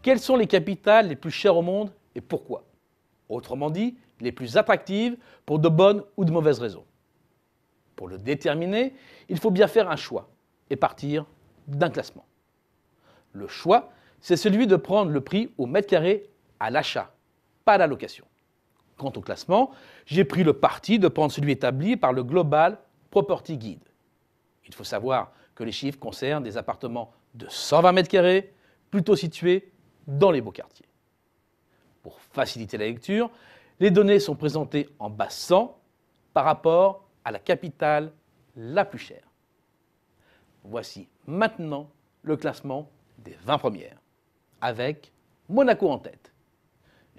quelles sont les capitales les plus chères au monde et pourquoi? Autrement dit, les plus attractives pour de bonnes ou de mauvaises raisons. Pour le déterminer, il faut bien faire un choix et partir d'un classement. Le choix, c'est celui de prendre le prix au mètre carré à l'achat, pas à la location. Quant au classement, j'ai pris le parti de prendre celui établi par le Global Property Guide. Il faut savoir que les chiffres concernent des appartements de 120 mètres carrés, plutôt situés dans les beaux quartiers. Pour faciliter la lecture, les données sont présentées en bas 100 par rapport à la capitale la plus chère. Voici maintenant le classement des 20 premières, avec Monaco en tête.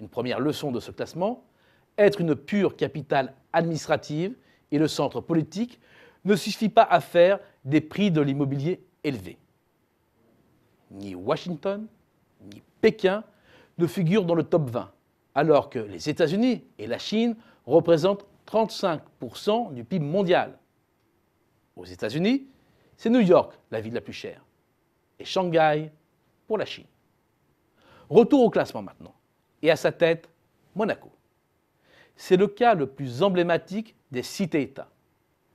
Une première leçon de ce classement, être une pure capitale administrative et le centre politique ne suffit pas à faire des prix de l'immobilier élevés. Ni Washington, ni Pékin ne figurent dans le top 20, alors que les États-Unis et la Chine représentent 35% du PIB mondial. Aux États-Unis, c'est New York la ville la plus chère, et Shanghai pour la Chine. Retour au classement maintenant, et à sa tête, Monaco. C'est le cas le plus emblématique des cités-États.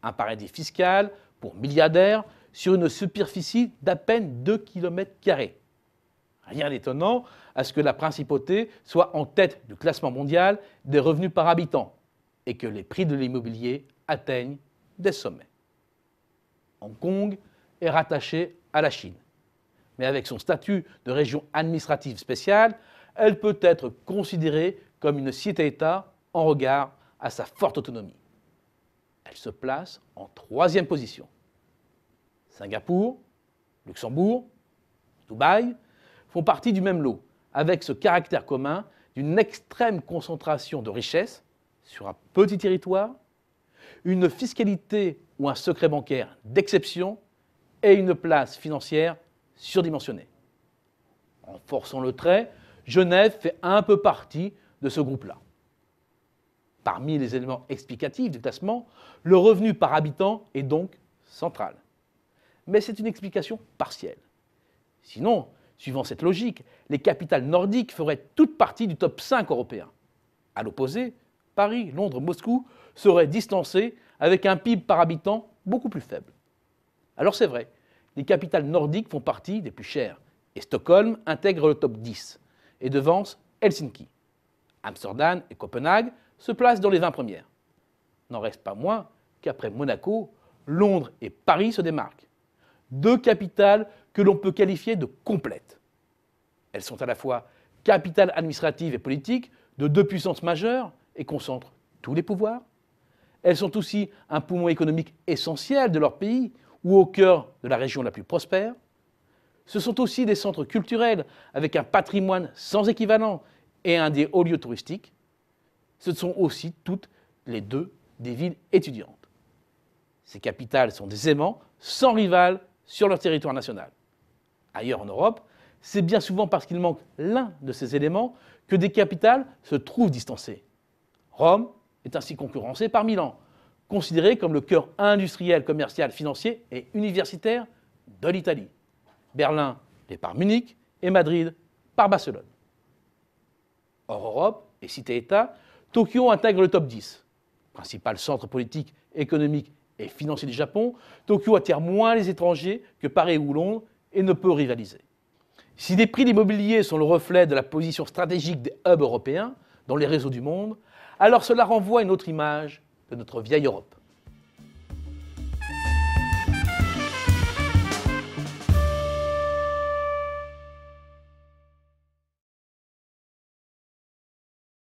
Un paradis fiscal pour milliardaires sur une superficie d'à peine 2 km². Rien d'étonnant à ce que la principauté soit en tête du classement mondial des revenus par habitant et que les prix de l'immobilier atteignent des sommets. Hong Kong est rattachée à la Chine, mais avec son statut de région administrative spéciale, elle peut être considérée comme une cité-État en regard à sa forte autonomie. Elle se place en 3e position. Singapour, Luxembourg, Dubaï font partie du même lot, avec ce caractère commun d'une extrême concentration de richesses sur un petit territoire, une fiscalité ou un secret bancaire d'exception et une place financière surdimensionnée. En forçant le trait, Genève fait un peu partie de ce groupe-là. Parmi les éléments explicatifs du classement, le revenu par habitant est donc central. Mais c'est une explication partielle. Sinon, suivant cette logique, les capitales nordiques feraient toute partie du top 5 européen. À l'opposé, Paris, Londres, Moscou seraient distancés avec un PIB par habitant beaucoup plus faible. Alors c'est vrai, les capitales nordiques font partie des plus chères et Stockholm intègre le top 10 et devance Helsinki. Amsterdam et Copenhague se placent dans les 20 premières. N'en reste pas moins qu'après Monaco, Londres et Paris se démarquent. Deux capitales que l'on peut qualifier de complètes. Elles sont à la fois capitales administratives et politiques de deux puissances majeures et concentrent tous les pouvoirs. Elles sont aussi un poumon économique essentiel de leur pays ou au cœur de la région la plus prospère. Ce sont aussi des centres culturels avec un patrimoine sans équivalent et un des hauts lieux touristiques. Ce sont aussi toutes les deux des villes étudiantes. Ces capitales sont des aimants sans rival sur leur territoire national. Ailleurs en Europe, c'est bien souvent parce qu'il manque l'un de ces éléments que des capitales se trouvent distancées. Rome est ainsi concurrencée par Milan, considéré comme le cœur industriel, commercial, financier et universitaire de l'Italie. Berlin est par Munich et Madrid par Barcelone. Hors Europe et cité-État, Tokyo intègre le top 10. Principal centre politique, économique et financier du Japon, Tokyo attire moins les étrangers que Paris ou Londres et ne peut rivaliser. Si les prix de l'immobilier sont le reflet de la position stratégique des hubs européens dans les réseaux du monde, alors cela renvoie à une autre image de notre vieille Europe.